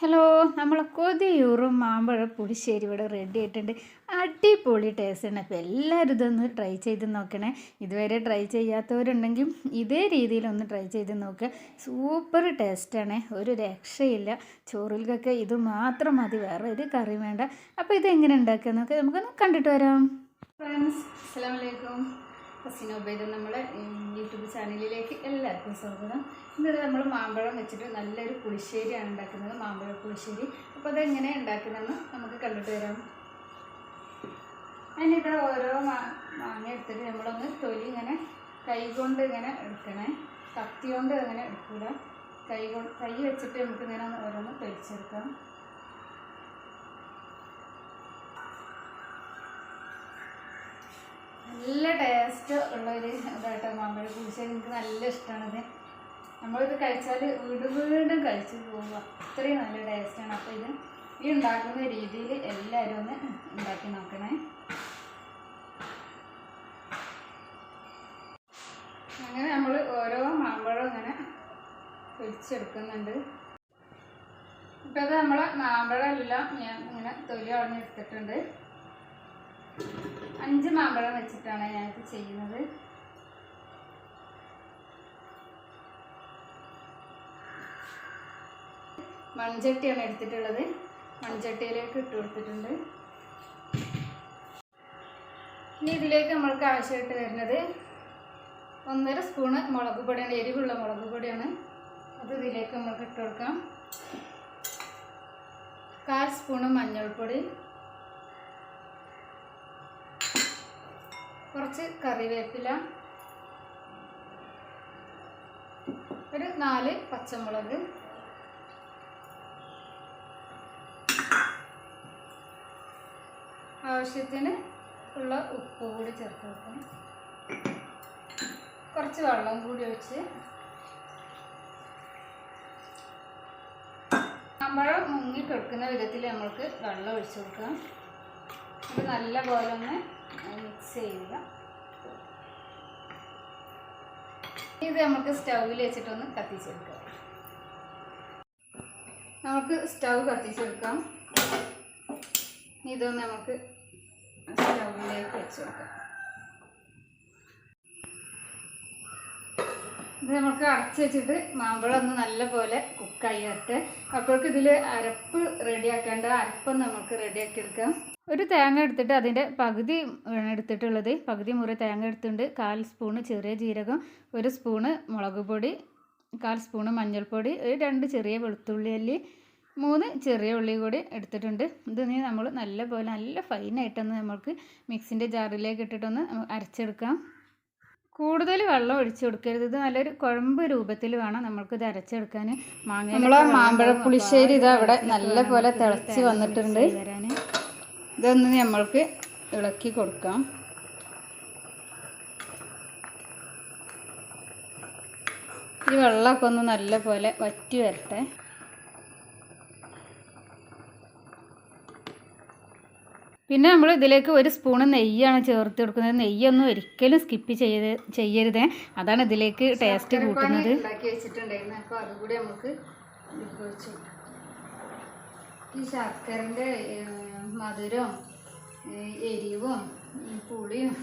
Hello, നമ്മളെ കൊതിയൂറും മാമ്പഴ പുളിശ്ശേരി ഇവിടെ റെഡി ആയിട്ടുണ്ട്. അടിപൊളി ടേസ്റ്റാണ്. അപ്പോൾ എല്ലാവരും ഇതൊന്ന് ട്രൈ ചെയ്ത് നോക്കണേ. ഇതുവരെ ട്രൈ ചെയ്യാത്തവരുണ്ടെങ്കിൽ ഇതേ രീതിയിലൊന്ന് ട്രൈ ചെയ്ത് നോക്കുക. സൂപ്പർ ടേസ്റ്റാണ്, ഒരു രക്ഷയില്ല. ചോറിൽക്കൊക്കെ ഇത് മാത്രം മതി, വേറെ ഒരു കറി വേണ്ട. അപ്പോൾ ഇതെങ്ങനെ ഉണ്ടാക്കുക നോക്കുക, നമുക്കൊന്ന് കണ്ടിട്ട് വരാം. ഫ്രണ്ട്സ്, അസ്സലാമു അലൈക്കും. ഹസീന ഉബൈദ് നമ്മളെ യൂട്യൂബ് ചാനലിലേക്ക് എല്ലാവർക്കും സ്വാഗതം. ഇന്നത് നമ്മൾ മാമ്പഴം വെച്ചിട്ട് നല്ലൊരു പുളിശ്ശേരിയാണ് ഉണ്ടാക്കുന്നത്, മാമ്പഴ പുളിശ്ശേരി. അപ്പോൾ അതെങ്ങനെ ഉണ്ടാക്കുന്നതെന്ന് നമുക്ക് കണ്ടിട്ട് വരാം. അതിനിവിടെ ഓരോ മാങ്ങ എടുത്തിട്ട് നമ്മളൊന്ന് തൊലി ഇങ്ങനെ കൈ കൊണ്ട് ഇങ്ങനെ എടുക്കണേ, കത്തി കൊണ്ട് അങ്ങനെ എടുക്കില്ല. കൈ വെച്ചിട്ട് നമുക്ക് ഇങ്ങനെ ഓരോന്ന് തൊലിച്ചെടുക്കാം. നല്ല ടേസ്റ്റ് ഉള്ളൊരു ഇതായിട്ടോ മാമ്പഴ പുളിശ്ശേരി. എനിക്ക് നല്ല ഇഷ്ടമാണിത്. നമ്മളിത് കഴിച്ചാൽ വീണ്ടും കഴിച്ച് പോവുക, അത്രയും നല്ല ടേസ്റ്റാണ്. അപ്പോൾ ഇത് ഈ ഉണ്ടാക്കുന്ന രീതിയിൽ എല്ലാവരും ഒന്ന് ഉണ്ടാക്കി നോക്കണേ. അങ്ങനെ നമ്മൾ ഓരോ മാമ്പഴം ഇങ്ങനെ പൊരിച്ചെടുക്കുന്നുണ്ട്. ഇപ്പോൾ അത് നമ്മളെ മാമ്പഴം എല്ലാം ഞാൻ ഇങ്ങനെ തൊലി കളഞ്ഞെടുത്തിട്ടുണ്ട്. 5 മാമ്പഴം വെച്ചിട്ടാണ് ഞാനിത് ചെയ്യുന്നത്. മൺചട്ടിയാണ് എടുത്തിട്ടുള്ളത്. മൺചട്ടിയിലേക്ക് ഇട്ട് കൊടുത്തിട്ടുണ്ട്. ഇനി ഇതിലേക്ക് നമ്മൾക്ക് ആവശ്യമായിട്ട് വരുന്നത് 1.5 സ്പൂണ് മുളക് പൊടിയാണ്, എരിവുള്ള മുളക് പൊടിയാണ്. അത് ഇതിലേക്ക് നമുക്ക് ഇട്ട് കൊടുക്കാം. 1/4 സ്പൂണ് മഞ്ഞൾപ്പൊടി, കുറച്ച് കറിവേപ്പില, ഒരു 4 പച്ചമുളക്, ആവശ്യത്തിന് ഉള്ള ഉപ്പ് കൂടി ചേർത്ത് വെക്കാം. കുറച്ച് വെള്ളം കൂടി ഒഴിച്ച് മാമ്പഴം മുങ്ങി കിടക്കുന്ന വിധത്തിൽ നമ്മൾക്ക് വെള്ളം ഒഴിച്ച് കൊടുക്കാം. അത് നല്ല പോലെ ഒന്ന് മിക്സ് ചെയ്യുക. ഇത് നമുക്ക് സ്റ്റൗവിൽ വെച്ചിട്ടൊന്ന് കത്തിച്ചെടുക്കാം. നമുക്ക് സ്റ്റൗ കത്തിച്ചെടുക്കാം. ഇതൊന്ന് നമുക്ക് സ്റ്റൗവിലേക്ക് വെച്ച് കൊടുക്കാം. ഇത് നമുക്ക് അടച്ച് വെച്ചിട്ട് മാമ്പഴം ഒന്ന് നല്ല പോലെ കുക്കായി വരട്ടെ. അപ്പോഴേക്ക് ഇതിൽ അരപ്പ് റെഡിയാക്കേണ്ട അരപ്പൊന്ന് നമുക്ക് റെഡിയാക്കി എടുക്കാം. ഒരു തേങ്ങ എടുത്തിട്ട് അതിൻ്റെ പകുതി എടുത്തിട്ടുള്ളത്, പകുതി മുറി തേങ്ങ എടുത്തിട്ടുണ്ട്. 1/4 സ്പൂണ് ചെറിയ ജീരകം, 1 സ്പൂണ് മുളക് പൊടി, 1/4 സ്പൂണ് മഞ്ഞൾപ്പൊടി, 2 ചെറിയ വെളുത്തുള്ളി അല്ലി, 3 ചെറിയ ഉള്ളി കൂടി എടുത്തിട്ടുണ്ട്. ഇതിന് നമ്മൾ നല്ല ഫൈനായിട്ടൊന്ന് നമുക്ക് മിക്സിൻ്റെ ജാറിലേക്ക് ഇട്ടിട്ടൊന്ന് അരച്ചെടുക്കാം. കൂടുതൽ വെള്ളം ഒഴിച്ചു കൊടുക്കരുത്. ഇത് നല്ലൊരു കുഴമ്പ് രൂപത്തിൽ വേണം നമ്മൾക്കിത് അരച്ചെടുക്കാൻ. നമ്മളെ മാമ്പഴ പുളിശ്ശേരി ഇത് അവിടെ നല്ല പോലെ തിളച്ച് വന്നിട്ടുണ്ട്. ഇതൊന്ന് നമ്മൾക്ക് ഇളക്കി കൊടുക്കാം. ഈ വെള്ളമൊക്കെ ഒന്ന് നല്ല പോലെ വറ്റി വരട്ടെ. പിന്നെ നമ്മൾ ഇതിലേക്ക് 1 സ്പൂണ് നെയ്യാണ് ചേർത്ത് കൊടുക്കുന്നത്. നെയ്യൊന്നും ഒരിക്കലും സ്കിപ്പ് ചെയ്യരുതേ, അതാണ് ഇതിലേക്ക് ടേസ്റ്റ് കൂട്ടുന്നത്. ഉണ്ടാക്കി വെച്ചിട്ടുണ്ടായിരുന്നു, അപ്പോൾ അതുകൂടി നമുക്ക് ഒഴിച്ചു. ഈ ശർക്കരൻ്റെ മധുരവും എരിവും പുളിയും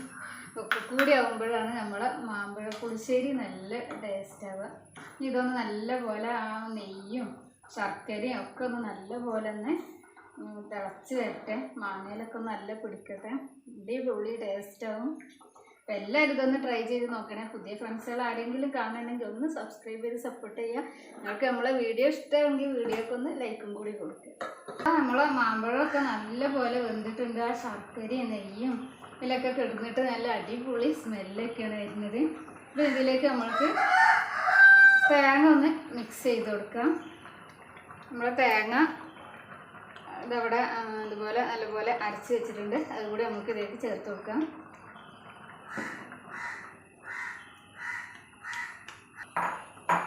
ഒക്കെ കൂടി ആകുമ്പോഴാണ് നമ്മളെ മാമ്പഴ പുളിശ്ശേരി നല്ല ടേസ്റ്റ് ആവുക. ഇതൊന്ന് നല്ല പോലെ ആ നെയ്യും ശർക്കരയും ഒക്കെ ഒന്ന് നല്ല പോലെ ഒന്ന് തിളച്ച് വരട്ടെ. മാങ്ങയിലൊക്കെ നല്ല പിടിക്കട്ടെ, അടിപൊളി ടേസ്റ്റാവും. അപ്പോൾ എല്ലാവരും ഇതൊന്ന് ട്രൈ ചെയ്ത് നോക്കണേ. പുതിയ ഫ്രണ്ട്സുകൾ ആരെങ്കിലും കാണണമെങ്കിൽ ഒന്ന് സബ്സ്ക്രൈബ് ചെയ്ത് സപ്പോർട്ട് ചെയ്യുക. നിങ്ങൾക്ക് നമ്മളെ വീഡിയോ ഇഷ്ടമാണെങ്കിൽ വീഡിയോക്ക് ഒന്ന് ലൈക്കും കൂടി കൊടുക്കുക. നമ്മളെ മാമ്പഴമൊക്കെ നല്ല പോലെ വെന്തിട്ടുണ്ട്. ആ ശർക്കരയും നെയ്യും ഇതിലൊക്കെ കിടന്നിട്ട് നല്ല അടിപൊളി സ്മെല്ലൊക്കെയാണ് വരുന്നത്. അപ്പോൾ ഇതിലേക്ക് നമ്മൾക്ക് തേങ്ങ ഒന്ന് മിക്സ് ചെയ്ത് കൊടുക്കാം. നമ്മളെ തേങ്ങ ഇതവിടെ ഇതുപോലെ നല്ലപോലെ അരച്ച് വെച്ചിട്ടുണ്ട്, അതുകൂടി നമുക്ക് ഇതിലേക്ക് ചേർത്ത് കൊടുക്കാം.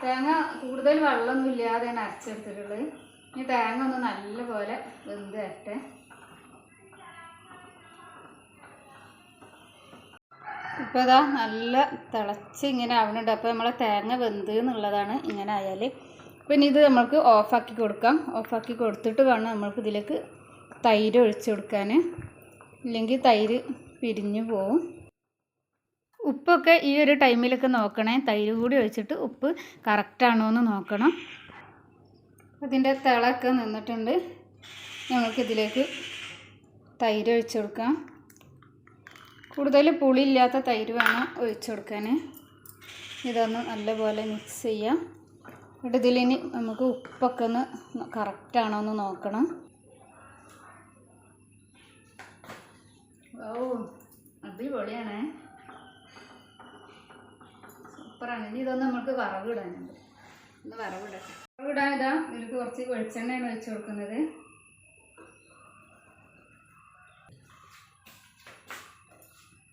തേങ്ങ കൂടുതൽ വെള്ളമൊന്നും ഇല്ലാതെയാണ് അരച്ചെടുത്തിട്ടുള്ളത്. ഈ തേങ്ങ ഒന്ന് നല്ലപോലെ വെന്ത് വരട്ടെ. ഇപ്പോൾ ഇതാ നല്ല തിളച്ച് ഇങ്ങനെ ആവുന്നുണ്ട്. അപ്പോൾ നമ്മളെ തേങ്ങ വെന്ത് എന്നുള്ളതാണ് ഇങ്ങനെ ആയാൽ. പിന്നെ ഇത് നമ്മൾക്ക് ഓഫാക്കി കൊടുക്കാം. ഓഫാക്കി കൊടുത്തിട്ട് വേണം നമ്മൾക്ക് ഇതിലേക്ക് തൈര് ഒഴിച്ചു കൊടുക്കാൻ, ഇല്ലെങ്കിൽ തൈര് പിരിഞ്ഞു പോവും. ഉപ്പൊക്കെ ഈ ഒരു ടൈമിലൊക്കെ നോക്കണേ. തൈര് കൂടി ഒഴിച്ചിട്ട് ഉപ്പ് കറക്റ്റാണോ എന്ന് നോക്കണം. അതിൻ്റെ തിളയൊക്കെ നിന്നിട്ടുണ്ട്. നമുക്കിതിലേക്ക് തൈര് ഒഴിച്ചു കൊടുക്കാം. കൂടുതൽ പുളിയില്ലാത്ത തൈര് വേണം ഒഴിച്ചു കൊടുക്കാൻ. ഇതൊന്ന് നല്ലപോലെ മിക്സ് ചെയ്യാം. എന്നിട്ട് ഇതിലിനി നമുക്ക് ഉപ്പൊക്കെ ഒന്ന് കറക്റ്റാണോ എന്ന് നോക്കണം. ഓ അടിപൊളിയാണേ, സൂപ്പറാണ്. ഇനി ഇതൊന്ന് നമുക്ക് വറവിടാനുണ്ട്. ഒന്ന് വറവിടട്ടെ. വറവിടാൻ ഇതാ ഇതിലേക്ക് കുറച്ച് വെളിച്ചെണ്ണയാണ് ഒഴിച്ചു കൊടുക്കുന്നത്.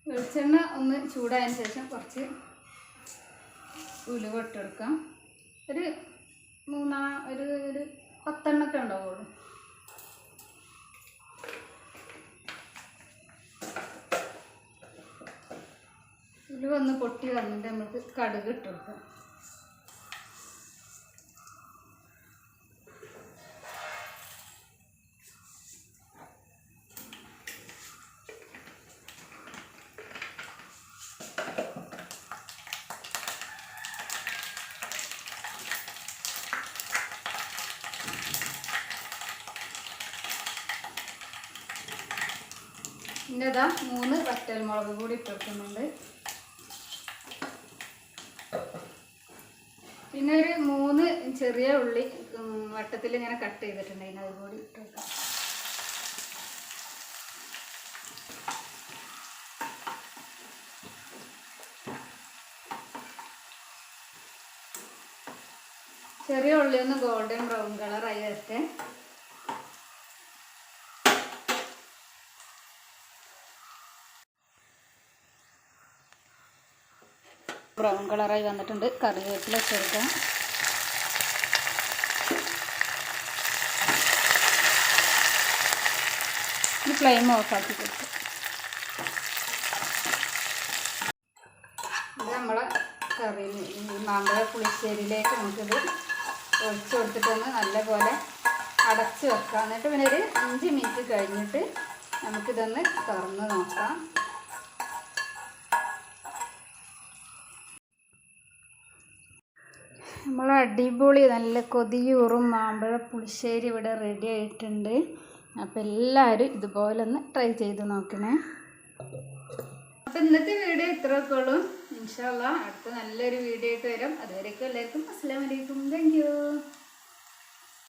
വെളിച്ചെണ്ണ ഒന്ന് ചൂടായതിന് ശേഷം കുറച്ച് ഉലുവ ഇട്ടെടുക്കാം. ഒരു 10 ഉണ്ടാവുള്ളൂ. ഉലുവ ഒന്ന് പൊട്ടി വന്നിട്ട് നമുക്ക് കടുക് ഇട്ടെടുക്കാം. പിന്നെ ഇതാ 3 വറ്റൽമുളക് കൂടി ഇട്ടെടുക്കുന്നുണ്ട്. പിന്നെ ഒരു 3 ചെറിയ ഉള്ളി വട്ടത്തിൽ ഇങ്ങനെ കട്ട് ചെയ്തിട്ടുണ്ടായിരുന്നു, അത് കൂടി ഇട്ടെടുക്കാം. ചെറിയ ഉള്ളി ഒന്ന് ഗോൾഡൻ ബ്രൗൺ കളറായി വരട്ടെ. ബ്രൗൺ കളറായി വന്നിട്ടുണ്ട്. കറിവേപ്പില ചേർക്കാം. ഈ ഫ്ലെയിം ഓഫാക്കി കൊടുക്കും. ഇത് നമ്മളെ കറിയിൽ മാമ്പഴ പുളിശ്ശേരിയിലേക്ക് നമുക്കിത് ഒഴിച്ചു കൊടുത്തിട്ടൊന്ന് നല്ലപോലെ അടച്ച് വെക്കാം. എന്നിട്ട് പിന്നെ ഒരു 5 മിനിറ്റ് കഴിഞ്ഞിട്ട് നമുക്കിതൊന്ന് തുറന്ന് നോക്കാം. നമ്മൾ അടിപൊളി നല്ല കൊതിയൂറും മാമ്പഴ പുളിശ്ശേരി ഇവിടെ റെഡി ആയിട്ടുണ്ട്. അപ്പോൾ എല്ലാവരും ഇതുപോലെ ഒന്ന് ട്രൈ ചെയ്ത് നോക്കണേ. അപ്പോൾ ഇന്നത്തെ വീഡിയോ ഇത്രയൊക്കെ ഉള്ളൂ. ഇൻഷാ അല്ലാഹ് അടുത്ത നല്ലൊരു വീഡിയോ ആയിട്ട് വരാം. അതുവരേക്കും എല്ലാവർക്കും അസ്സലാമു അലൈക്കും. Thank you.